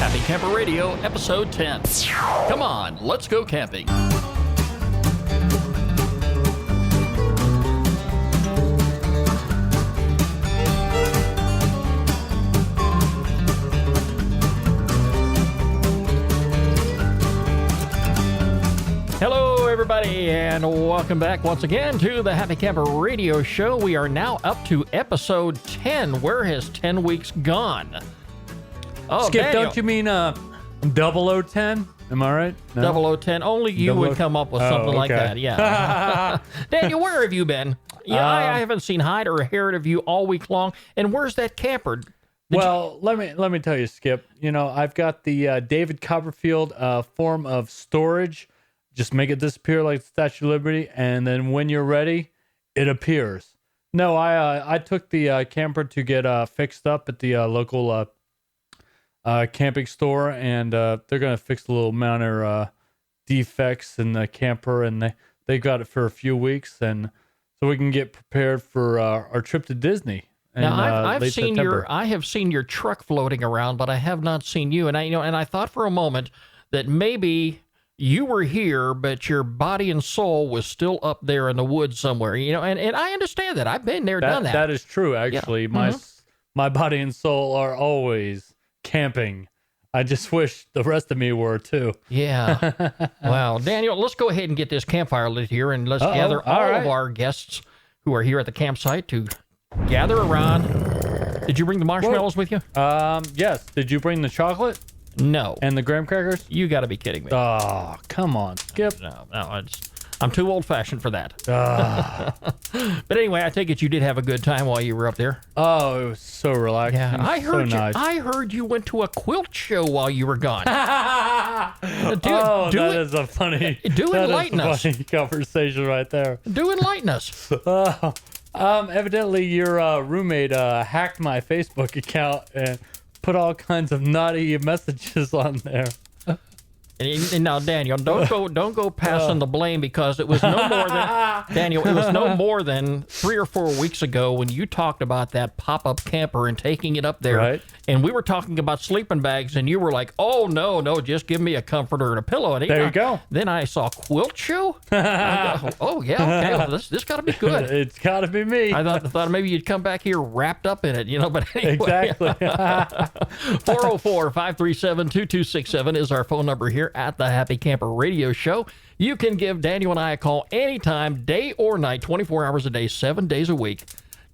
Happy Camper Radio, Episode 10. Come on, let's go camping. Hello, everybody, and welcome back once again to the Happy Camper Radio Show. We are now up to Episode 10. Where has 10 weeks gone? Oh, Skip, Daniel. don't you mean 0010? Am I right? No? 0010. Only you would come up with something like okay. that. Yeah. Daniel, where have you been? Yeah, I haven't seen hide or hair of you all week long. And where's that camper? Let me tell you, Skip. You know, I've got the David Copperfield form of storage. Just make it disappear like the Statue of Liberty, and then when you're ready, it appears. No, I took the camper to get fixed up at the local camping store, and they're gonna fix the little minor defects in the camper, and they got it for a few weeks, and so we can get prepared for our trip to Disney. Now I've seen I have seen your truck floating around, but I have not seen you. And I thought for a moment that maybe you were here, but your body and soul was still up there in the woods somewhere. You know, and I understand that. I've been there, done that. That is true, actually. Yeah. My body and soul are always camping. I just wish the rest of me were too. Yeah. Well, Daniel, let's go ahead and get this campfire lit here, and let's gather all of our guests who are here at the campsite to gather around. Did you bring the marshmallows with you? Yes. Did you bring the chocolate? No. And the graham crackers? You got to be kidding me. Oh, come on, Skip. No, I'm too old-fashioned for that. But anyway, I take it you did have a good time while you were up there. Oh, it was so relaxing. Yeah, I heard you went to a quilt show while you were gone. That is a funny. Do enlighten us. Funny conversation right there. Do enlighten us. Evidently, your roommate hacked my Facebook account and put all kinds of naughty messages on there. And now, Daniel, don't go passing the blame, because it was no more than Daniel. It was no more than 3 or 4 weeks ago when you talked about that pop-up camper and taking it up there. Right. And we were talking about sleeping bags, and you were like, "Oh no, just give me a comforter and a pillow." And there you go. Then I saw quilt show. Oh yeah, okay. Well, this got to be good. It's got to be me. I thought maybe you'd come back here wrapped up in it, But anyway. Exactly. 404-537-2267 is our phone number here at the Happy Camper Radio Show. You can give Daniel and I a call anytime, day or night, 24 hours a day, 7 days a week.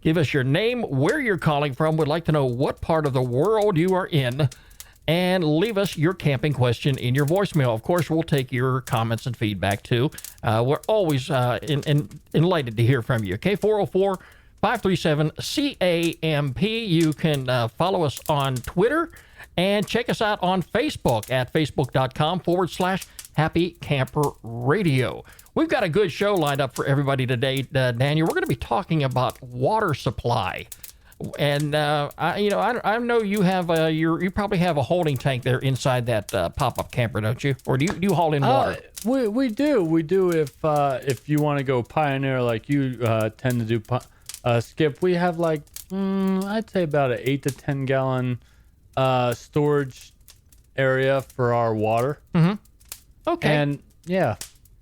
Give us your name, where you're calling from. We'd like to know what part of the world you are in, and leave us your camping question in your voicemail. Of course, we'll take your comments and feedback too. We're always enlightened to hear from you. Okay, 404-537-CAMP. You can follow us on Twitter and check us out on Facebook at facebook.com/Happy Camper Radio. We've got a good show lined up for everybody today, Daniel. We're going to be talking about water supply. And I know you have you probably have a holding tank there inside that pop-up camper, don't you? Or do you haul in water? We do if you want to go pioneer like you tend to do, Skip. We have like I'd say about an 8 to 10 gallon storage area for our water. Mm-hmm. Okay. And yeah.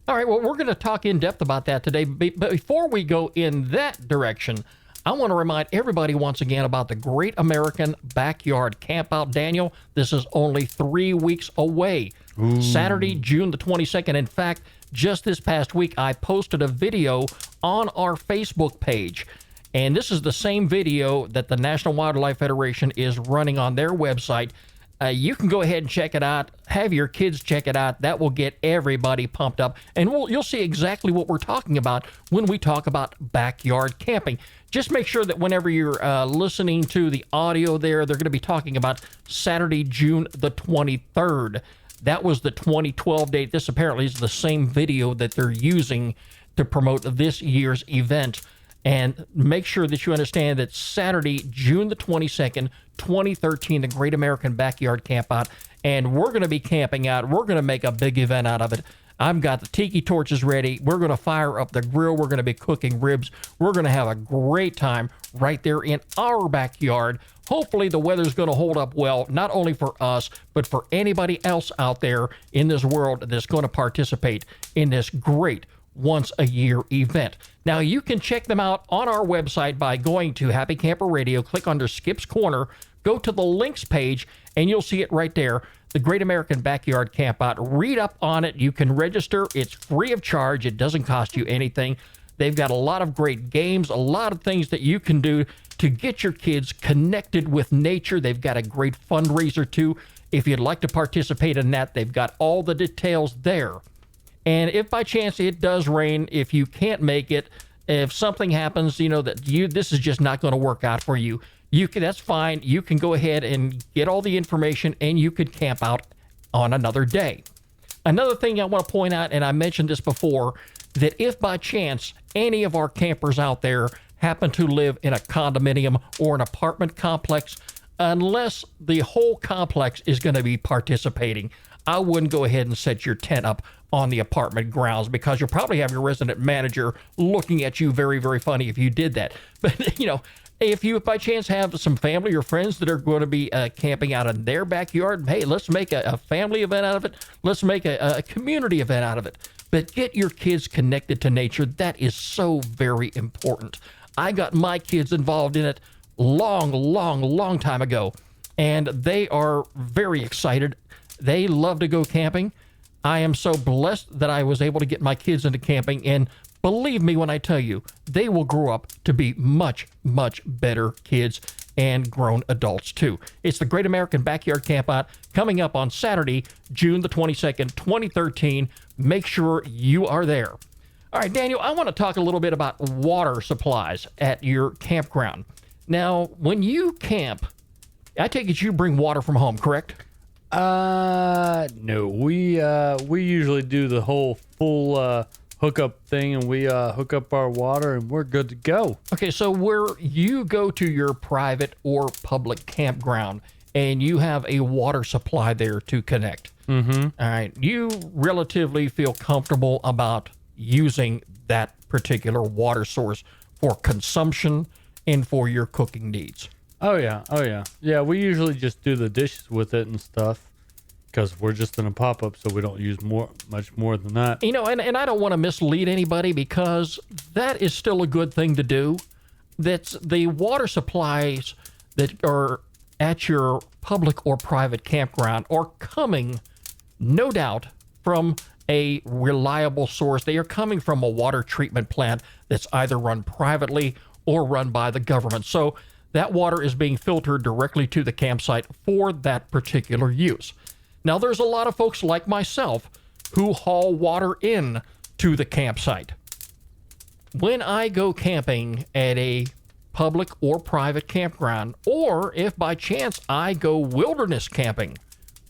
All right. Well, we're going to talk in depth about that today. But before we go in that direction, I want to remind everybody once again about the Great American Backyard Campout. Daniel, this is only 3 weeks away. Ooh. Saturday, June the 22nd. In fact, just this past week, I posted a video on our Facebook page. And this is the same video that the National Wildlife Federation is running on their website. You can go ahead and check it out. Have your kids check it out. That will get everybody pumped up. And you'll see exactly what we're talking about when we talk about backyard camping. Just make sure that whenever you're listening to the audio there, they're going to be talking about Saturday, June the 23rd. That was the 2012 date. This apparently is the same video that they're using to promote this year's event. And make sure that you understand that Saturday, June the 22nd, 2013, the Great American Backyard Campout. And we're going to be camping out. We're going to make a big event out of it. I've got the tiki torches ready. We're going to fire up the grill. We're going to be cooking ribs. We're going to have a great time right there in our backyard. Hopefully the weather's going to hold up well, not only for us, but for anybody else out there in this world that's going to participate in this great once-a-year event. Now, you can check them out on our website by going to Happy Camper Radio, click under Skip's Corner, go to the links page, and you'll see it right there. The Great American Backyard Campout. Read up on it. You can register. It's free of charge. It doesn't cost you anything. They've got a lot of great games, a lot of things that you can do to get your kids connected with nature. They've got a great fundraiser, too. If you'd like to participate in that, they've got all the details there. And if by chance it does rain, if you can't make it, if something happens, that this is just not going to work out for you, that's fine. You can go ahead and get all the information, and you could camp out on another day. Another thing I want to point out, and I mentioned this before, that if by chance any of our campers out there happen to live in a condominium or an apartment complex, unless the whole complex is going to be participating, I wouldn't go ahead and set your tent up on the apartment grounds, because you'll probably have your resident manager looking at you very, very funny if you did that. But, if you by chance have some family or friends that are going to be camping out in their backyard, hey, let's make a family event out of it. Let's make a community event out of it. But get your kids connected to nature. That is so very important. I got my kids involved in it long time ago, and they are very excited. They love to go camping. I am so blessed that I was able to get my kids into camping, and believe me when I tell you, they will grow up to be much, much better kids and grown adults too. It's the Great American Backyard Campout coming up on Saturday, June the 22nd, 2013. Make sure you are there. All right, Daniel, I want to talk a little bit about water supplies at your campground. Now, when you camp, I take it you bring water from home, correct? No, we usually do the whole full hookup thing, and we hook up our water, and we're good to go. Okay, so where you go to your private or public campground, and you have a water supply there to connect. Mm-hmm. All right, you relatively feel comfortable about using that particular water source for consumption and for your cooking needs. Oh yeah. Yeah, we usually just do the dishes with it and stuff, because we're just in a pop-up, so we don't use much more than that. And I don't want to mislead anybody, because that is still a good thing to do. That's the water supplies that are at your public or private campground are coming, no doubt, from a reliable source. They are coming from a water treatment plant that's either run privately or run by the government. So that water is being filtered directly to the campsite for that particular use. Now, there's a lot of folks like myself who haul water in to the campsite. When I go camping at a public or private campground, or if by chance I go wilderness camping,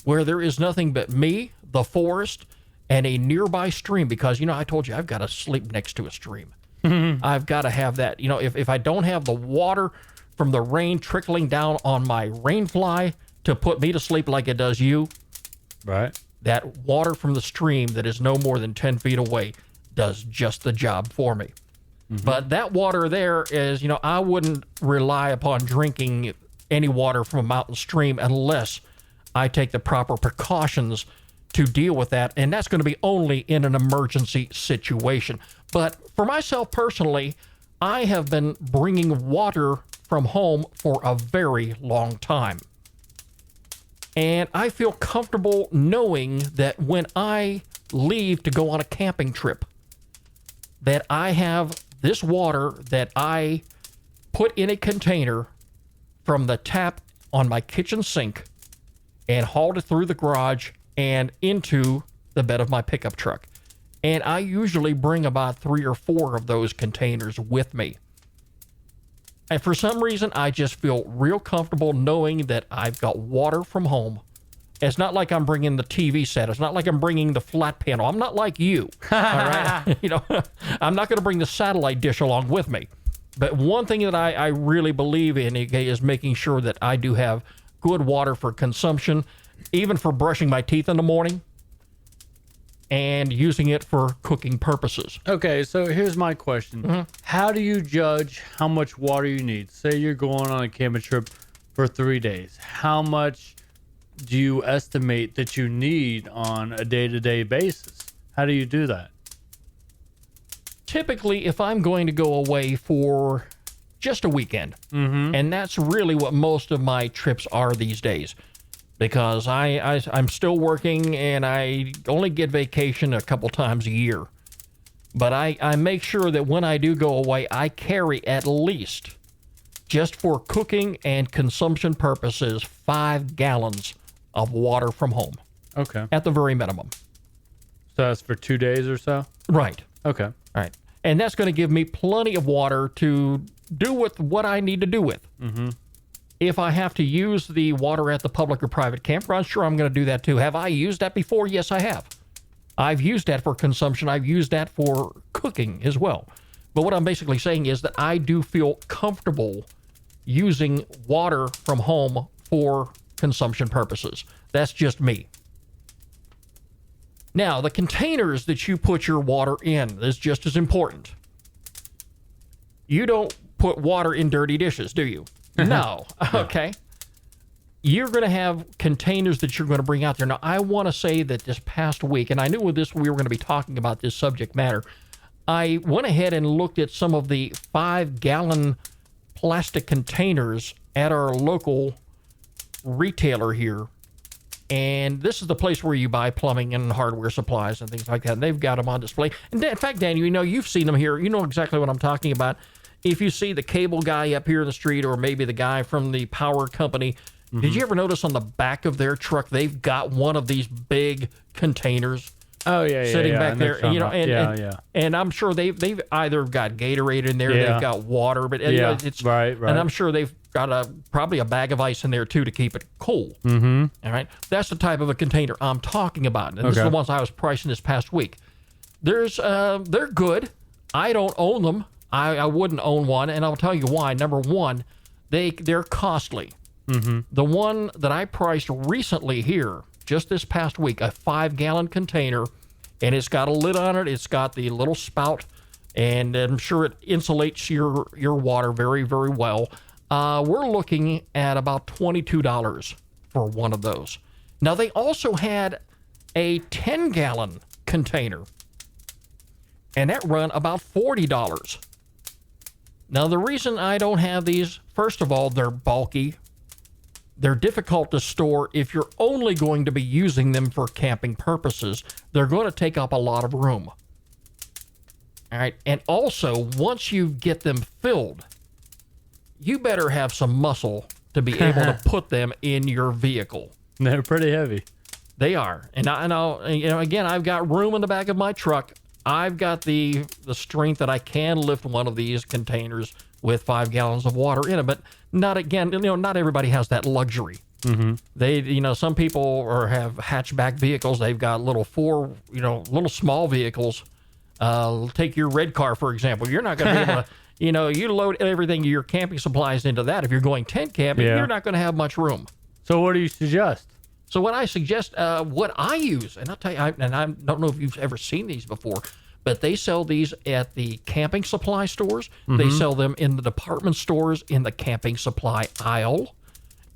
where there is nothing but me, the forest, and a nearby stream, because, I told you I've got to sleep next to a stream. I've got to have that. If I don't have the water from the rain trickling down on my rain fly to put me to sleep like it does you, right? That water from the stream that is no more than 10 feet away does just the job for me. Mm-hmm. But that water there is, I wouldn't rely upon drinking any water from a mountain stream unless I take the proper precautions to deal with that. And that's going to be only in an emergency situation. But for myself personally, I have been bringing water from home for a very long time. And I feel comfortable knowing that when I leave to go on a camping trip, that I have this water that I put in a container from the tap on my kitchen sink and hauled it through the garage and into the bed of my pickup truck. And I usually bring about 3 or 4 of those containers with me. And for some reason, I just feel real comfortable knowing that I've got water from home. It's not like I'm bringing the TV set. It's not like I'm bringing the flat panel. I'm not like you. All right. I'm not going to bring the satellite dish along with me. But one thing that I really believe in is making sure that I do have good water for consumption, even for brushing my teeth in the morning. and using it for cooking purposes. Okay, so here's my question. How do you judge how much water you need? Say you're going on a camping trip for 3 days. How much do you estimate that you need on a day-to-day basis? How do you do that? Typically, if I'm going to go away for just a weekend, and that's really what most of my trips are these days, because I'm still working and I only get vacation a couple times a year. But I make sure that when I do go away, I carry at least, just for cooking and consumption purposes, 5 gallons of water from home. Okay. At the very minimum. So that's for 2 days or so? Right. Okay. Right. And that's going to give me plenty of water to do with what I need to do with. If I have to use the water at the public or private campground, sure, I'm going to do that too. Have I used that before? Yes, I have. I've used that for consumption. I've used that for cooking as well. But what I'm basically saying is that I do feel comfortable using water from home for consumption purposes. That's just me. Now, the containers that you put your water in is just as important. You don't put water in dirty dishes, do you? No. Okay. You're going to have containers that you're going to bring out there. Now, I want to say that this past week, and I knew with this we were going to be talking about this subject matter, I went ahead and looked at some of the 5-gallon plastic containers at our local retailer here. And this is the place where you buy plumbing and hardware supplies and things like that. And they've got them on display. And in fact, Daniel, you know, you've seen them here. You know exactly what I'm talking about. If you see the cable guy up here in the street, or maybe the guy from the power company, did you ever notice on the back of their truck, they've got one of these big containers? Oh, yeah, sitting back there, you know, and and I'm sure they've either got Gatorade in there, they've got water, but you know, it's right. And I'm sure they've got probably a bag of ice in there too to keep it cool. All right, that's the type of a container I'm talking about, and this is the ones I was pricing this past week. They're good. I don't own them. I wouldn't own one, and I'll tell you why. Number one, they're costly. The one that I priced recently here, just this past week, a 5-gallon container, and it's got a lid on it. It's got the little spout, and I'm sure it insulates your water very, very well. We're looking at about $22 for one of those. Now, they also had a 10-gallon container, and that run about $40. Now, the reason I don't have these, first of all, they're bulky. They're difficult to store if you're only going to be using them for camping purposes. They're going to take up a lot of room. All right. And also, once you get them filled, you better have some muscle to be able to put them in your vehicle. They're pretty heavy. They are. And I'll, you know, again, I've got room in the back of my truck. I've got the strength that I can lift one of these containers with 5 gallons of water in it, but not everybody has that luxury. They, you know, some people have hatchback vehicles. They've got little small vehicles. Take your red car, for example. You're not going to be able to, you know, you load everything, your camping supplies into that. If you're going tent camping, you're not going to have much room. So what do you suggest? So what I suggest, what I use, and I'll tell you, I don't know if you've ever seen these before, but they sell these at the camping supply stores. They sell them in the department stores in the camping supply aisle,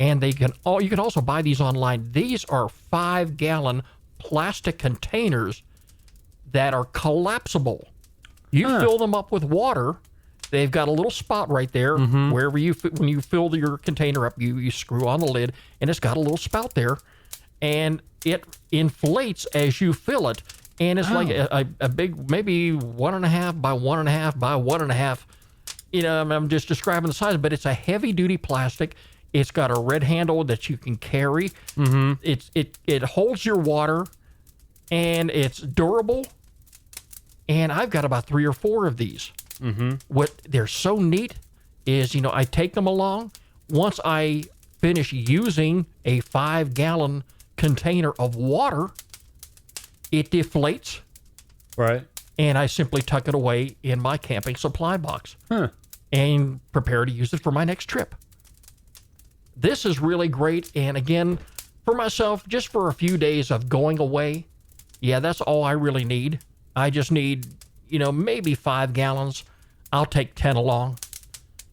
and you can also buy these online. These are 5-gallon plastic containers that are collapsible. You fill them up with water. They've got a little spot right there wherever when you fill your container up, you screw on the lid, and it's got a little spout there, and it inflates as you fill it. And it's like a big, maybe 1.5 by 1.5 by 1.5. You know, I'm just describing the size, but it's a heavy-duty plastic. It's got a red handle that you can carry. It holds your water, and it's durable. And I've got about 3 or 4 of these. What they're so neat is, you know, I take them along. Once I finish using a 5-gallon container of water, it deflates. Right. And I simply tuck it away in my camping supply box and prepare to use it for my next trip. This is really great. And again, for myself, just for a few days of going away, Yeah, that's all I really need. I just need, maybe 5 gallons. I'll take 10 along.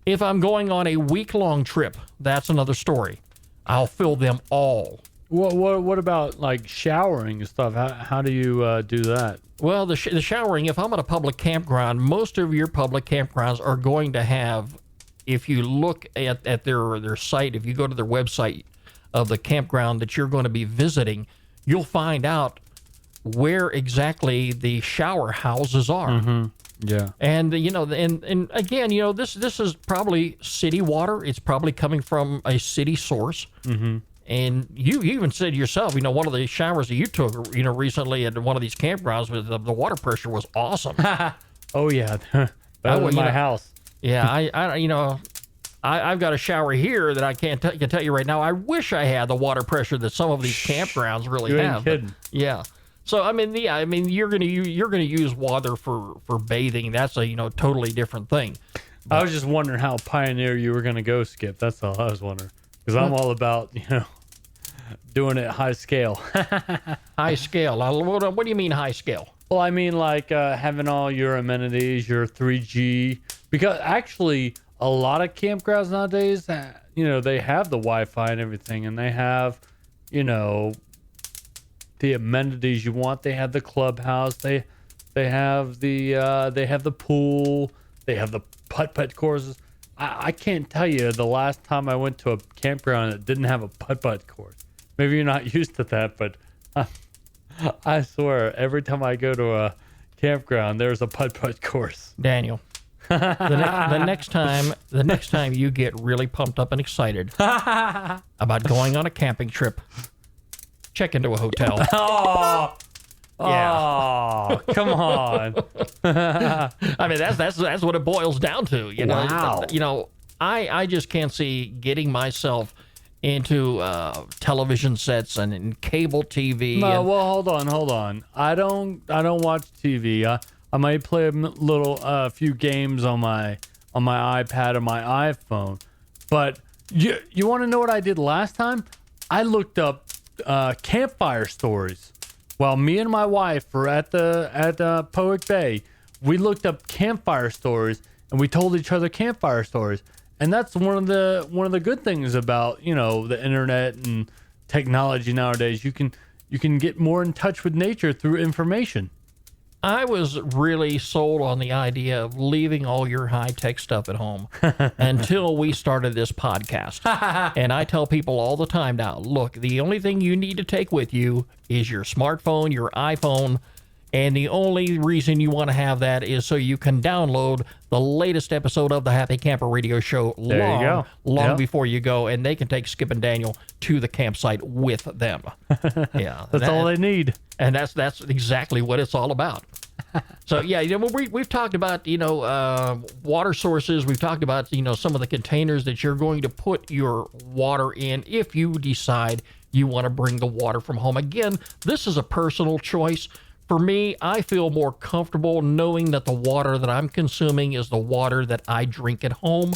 If I'm going on a week-long trip, that's another story. I'll fill them all. What about like showering and stuff? How do you do that? Well, the showering, if I'm at a public campground, most of your public campgrounds are going to have, if you look at their site, if you go to their website of the campground that you're going to be visiting, you'll find out where exactly the shower houses are. Mm-hmm. Yeah. And, and again, this is probably city water. It's probably coming from a city source. Mm-hmm. And you even said yourself, one of the showers that you took, recently at one of these campgrounds, the water pressure was awesome. Oh yeah, that was my house. Yeah, I've got a shower here that I can tell you right now. I wish I had the water pressure that some of these campgrounds really you have. Ain't kidding. Yeah. So you're gonna use water for bathing. That's a totally different thing. I was just wondering how pioneer you were gonna go, Skip. That's all I was wondering. Because I'm all about, doing it high scale. High scale. What do you mean high scale? Well, I mean like having all your amenities, your 3G. Because actually, a lot of campgrounds nowadays, they have the Wi-Fi and everything, and they have, the amenities you want. They have the clubhouse. They have the pool. They have the putt-putt courses. I can't tell you the last time I went to a campground that didn't have a putt-putt course. Maybe you're not used to that, but I swear, every time I go to a campground, there's a putt-putt course. Daniel, the next time you get really pumped up and excited about going on a camping trip, check into a hotel. Oh, come on. I mean, that's what it boils down to. Wow. I just can't see getting myself into television sets and cable TV. No, well, hold on. I don't watch TV. I might play a few games on my iPad or my iPhone. But you want to know what I did last time? I looked up campfire stories. While me and my wife were at Poic Bay, we looked up campfire stories and we told each other campfire stories. And that's one of the good things about, the internet and technology nowadays. You can get more in touch with nature through information. I was really sold on the idea of leaving all your high-tech stuff at home until we started this podcast. And I tell people all the time now, look, the only thing you need to take with you is your smartphone, your iPhone, and the only reason you want to have that is so you can download the latest episode of the Happy Camper Radio Show long before you go, and they can take Skip and Daniel to the campsite with them. Yeah, that's all they need. And that's exactly what it's all about. So yeah, we've talked about water sources. We've talked about some of the containers that you're going to put your water in if you decide you want to bring the water from home. Again, this is a personal choice. For me, I feel more comfortable knowing that the water that I'm consuming is the water that I drink at home.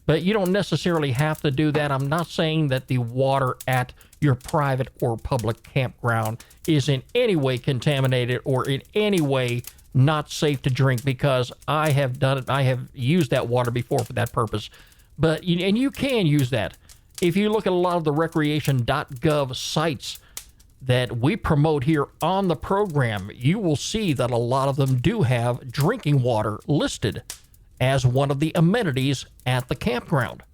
But you don't necessarily have to do that. I'm not saying that the water at your private or public campground is in any way contaminated or in any way not safe to drink, because I have done it. I have used that water before for that purpose. But you can use that. If you look at a lot of the recreation.gov sites that we promote here on the program, you will see that a lot of them do have drinking water listed as one of the amenities at the campground.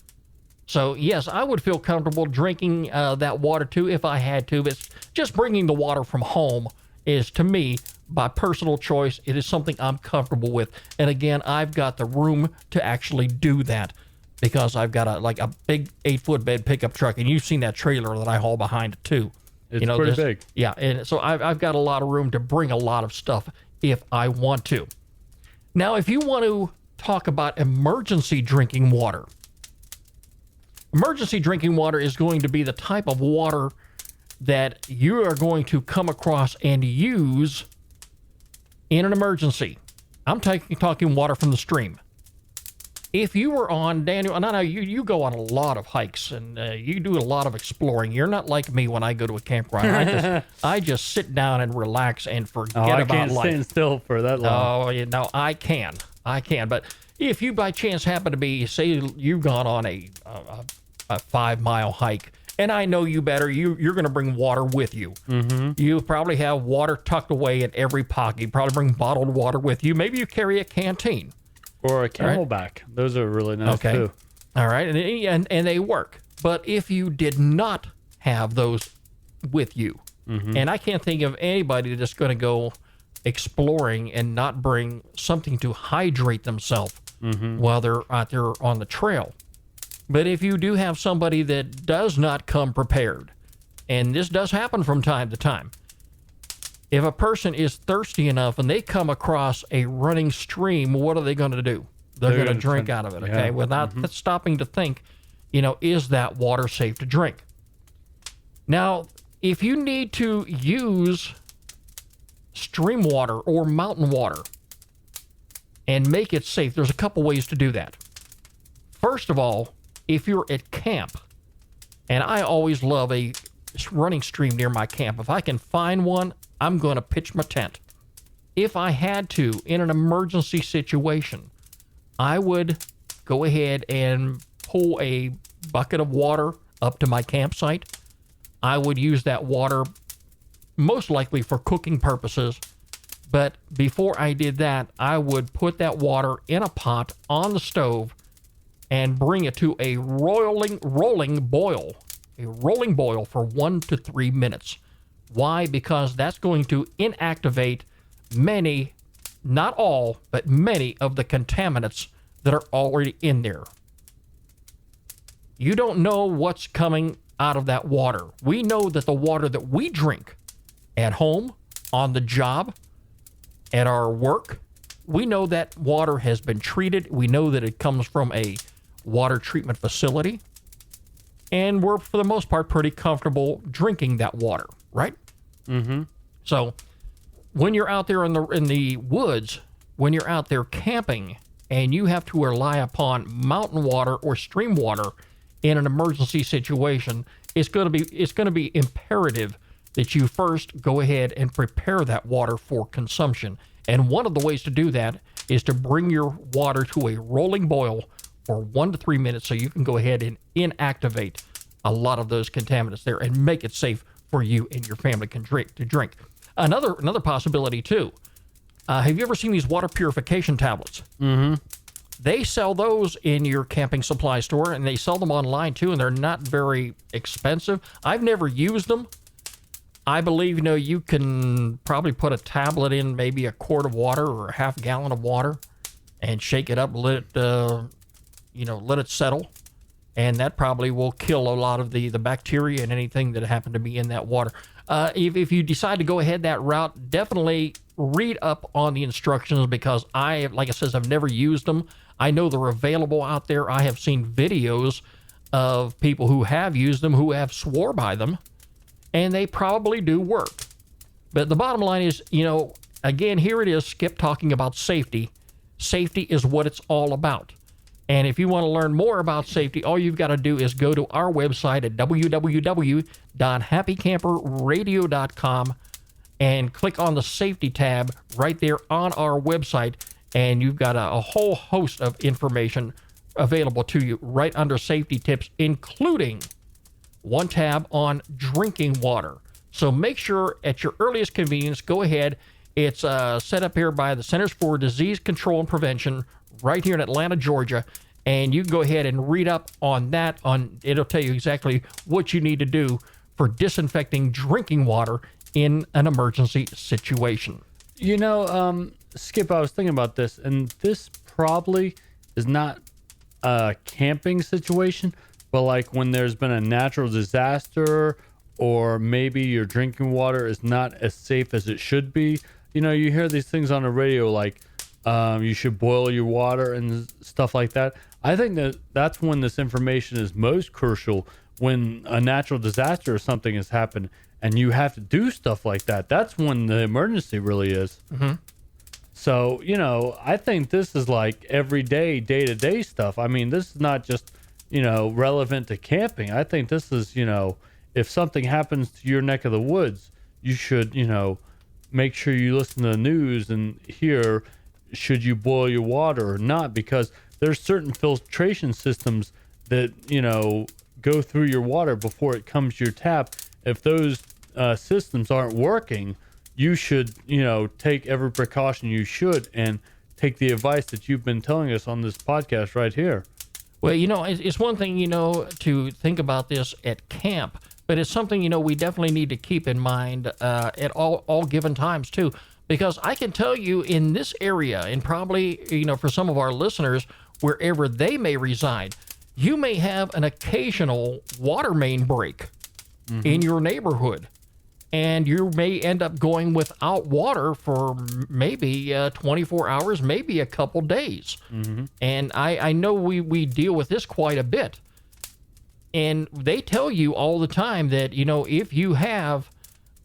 So yes, I would feel comfortable drinking that water too if I had to, but just bringing the water from home is, to me, by personal choice, it is something I'm comfortable with. And again, I've got the room to actually do that because I've got a big 8-foot bed pickup truck, and you've seen that trailer that I haul behind it too. It's pretty big. Yeah, and so I've got a lot of room to bring a lot of stuff if I want to. Now, if you want to talk about emergency drinking water, emergency drinking water is going to be the type of water that you are going to come across and use in an emergency. I'm talking water from the stream. if you were on, Daniel, and I know you go on a lot of hikes and you do a lot of exploring. You're not like me when I go to a campground. I just sit down and relax and forget about life. I can't stand still for that long. Oh, I can. But if you by chance happen to be, say you've gone on a 5-mile hike, and I know you better, you're going to bring water with you. Mm-hmm. You probably have water tucked away in every pocket. You probably bring bottled water with you. Maybe you carry a canteen. Or a Camelback. Right. Those are really nice too. All right, and they work. But if you did not have those with you, and I can't think of anybody that's going to go exploring and not bring something to hydrate themselves while they're out there on the trail. But if you do have somebody that does not come prepared, and this does happen from time to time, if a person is thirsty enough and they come across a running stream, what are they going to do? They're going to drink out of it, okay? Without stopping to think, is that water safe to drink? Now, if you need to use stream water or mountain water and make it safe, there's a couple ways to do that. First of all, if you're at camp, and I always love a running stream near my camp. If I can find one, I'm going to pitch my tent. If I had to, in an emergency situation, I would go ahead and pull a bucket of water up to my campsite. I would use that water most likely for cooking purposes. But before I did that, I would put that water in a pot on the stove and bring it to a rolling boil for 1 to 3 minutes. Why? Because that's going to inactivate many, not all, but many of the contaminants that are already in there. You don't know what's coming out of that water. We know that the water that we drink at home, on the job, at our work, we know that water has been treated. We know that it comes from a water treatment facility. And we're, for the most part, pretty comfortable drinking that water, right? Mm-hmm. So when you're out there in the woods, when you're out there camping, and you have to rely upon mountain water or stream water in an emergency situation, it's going to be imperative that you first go ahead and prepare that water for consumption. And one of the ways to do that is to bring your water to a rolling boil for 1 to 3 minutes so you can go ahead and inactivate a lot of those contaminants there and make it safe for you and your family to drink. Another possibility too. Have you ever seen these water purification tablets? Mm-hmm. They sell those in your camping supply store, and they sell them online too, and they're not very expensive. I've never used them. I believe, you can probably put a tablet in maybe a quart of water or a half gallon of water and shake it up, let it settle. And that probably will kill a lot of the bacteria and anything that happened to be in that water. If you decide to go ahead that route, definitely read up on the instructions, because like I said, I've never used them. I know they're available out there. I have seen videos of people who have used them, who have swore by them, and they probably do work. But the bottom line is, again, here it is, Skip talking about safety. Safety is what it's all about. And if you want to learn more about safety, all you've got to do is go to our website at www.happycamperradio.com and click on the safety tab right there on our website. And you've got a whole host of information available to you right under safety tips, including one tab on drinking water. So make sure at your earliest convenience, go ahead. It's set up here by the Centers for Disease Control and Prevention right here in Atlanta, Georgia. And you can go ahead and read up on that. It'll tell you exactly what you need to do for disinfecting drinking water in an emergency situation. Skip, I was thinking about this, and this probably is not a camping situation, but like when there's been a natural disaster, or maybe your drinking water is not as safe as it should be. You hear these things on the radio, like you should boil your water and stuff like that. I think that's when this information is most crucial, when a natural disaster or something has happened and you have to do stuff like that. That's when the emergency really is. Mm-hmm. So, I think this is like everyday, day-to-day stuff. I mean, this is not just, relevant to camping. I think this is, if something happens to your neck of the woods, you should, make sure you listen to the news and hear, should you boil your water or not? Because there's certain filtration systems that, go through your water before it comes to your tap. If those systems aren't working, you should, take every precaution you should and take the advice that you've been telling us on this podcast right here. Well, it's one thing, to think about this at camp, but it's something, we definitely need to keep in mind at all given times, too. Because I can tell you in this area, and probably, for some of our listeners, wherever they may reside, you may have an occasional water main break in your neighborhood. And you may end up going without water for maybe 24 hours, maybe a couple days. And I know we deal with this quite a bit. And they tell you all the time that, if you have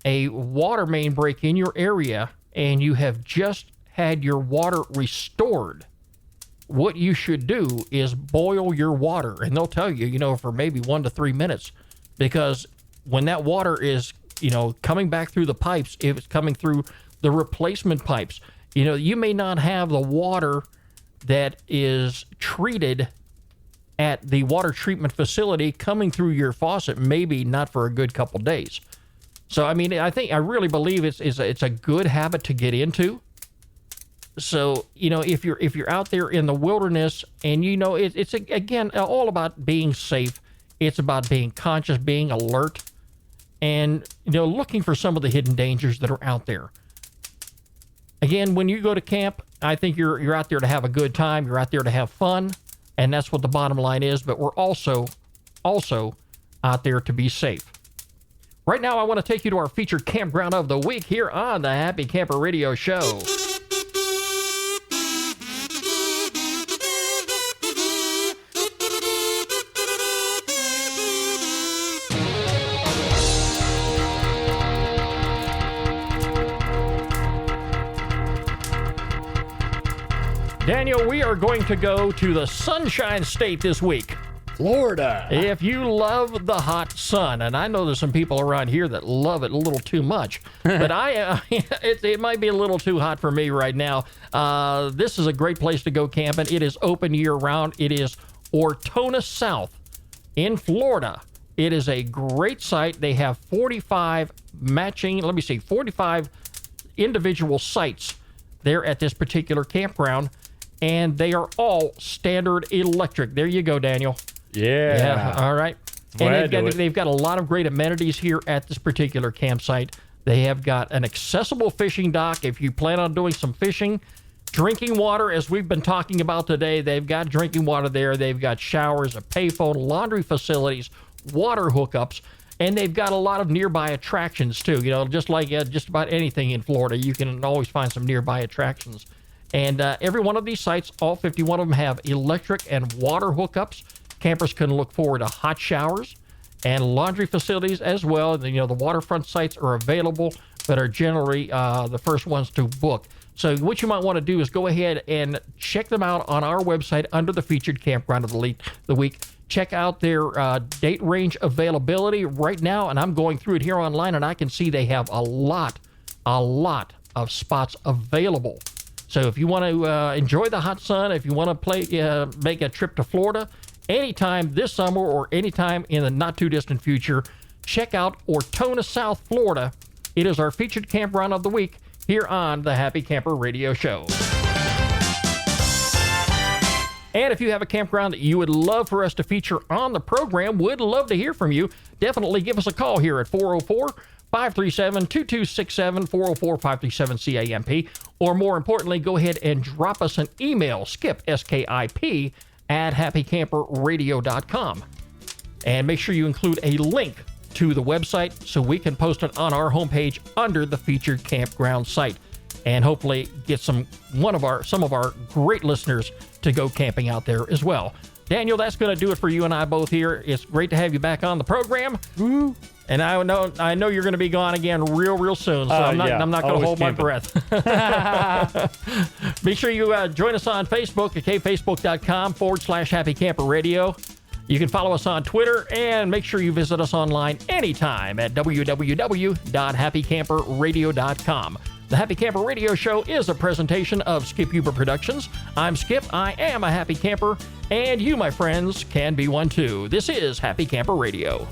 a water main break in your area and you have just had your water restored, what you should do is boil your water. And they'll tell you, for maybe 1 to 3 minutes, because when that water is coming back through the pipes, if it's coming through the replacement pipes, you may not have the water that is treated at the water treatment facility coming through your faucet, maybe not for a good couple days. So, I really believe it's a good habit to get into. So, if you're out there in the wilderness and, it's again, all about being safe. It's about being conscious, being alert, and, looking for some of the hidden dangers that are out there. Again, when you go to camp, I think you're out there to have a good time. You're out there to have fun, and that's what the bottom line is. But we're also out there to be safe. Right now, I want to take you to our featured campground of the week here on the Happy Camper Radio Show. Daniel, we are going to go to the Sunshine State this week. Florida. If you love the hot sun, and I know there's some people around here that love it a little too much, but it might be a little too hot for me right now. This is a great place to go camping. It is open year-round. It is Ortona South in Florida. It is a great site. They have 45 individual sites there at this particular campground, and they are all standard electric. There you go, Daniel. Yeah. All right. And they've got a lot of great amenities here at this particular campsite. They have got an accessible fishing dock if you plan on doing some fishing. Drinking water, as we've been talking about today, they've got drinking water there. They've got showers, a payphone, laundry facilities, water hookups, and they've got a lot of nearby attractions too. Just like just about anything in Florida, you can always find some nearby attractions. And every one of these sites, all 51 of them, have electric and water hookups. Campers can look forward to hot showers and laundry facilities as well. The waterfront sites are available, but are generally the first ones to book. So what you might want to do is go ahead and check them out on our website under the featured campground of the week. Check out their date range availability right now, and I'm going through it here online, and I can see they have a lot of spots available. So if you want to enjoy the hot sun, if you want to make a trip to Florida anytime this summer or anytime in the not-too-distant future, check out Ortona, South Florida. It is our featured campground of the week here on the Happy Camper Radio Show. And if you have a campground that you would love for us to feature on the program, would love to hear from you. Definitely give us a call here at 404-537-2267, 404-537-CAMP, or more importantly, go ahead and drop us an email, skip, SKIP, at happycamperradio.com. And make sure you include a link to the website so we can post it on our homepage under the featured campground site, and hopefully get some of our great listeners to go camping out there as well. Daniel, that's going to do it for you and I both here. It's great to have you back on the program. Woo. And I know you're going to be gone again real soon, so I'm not going to hold my breath. Be sure you join us on Facebook at facebook.com/Happy Camper Radio. You can follow us on Twitter, and make sure you visit us online anytime at www.happycamperradio.com. The Happy Camper Radio Show is a presentation of Skip Huber Productions. I'm Skip. I am a happy camper, and you, my friends, can be one too. This is Happy Camper Radio.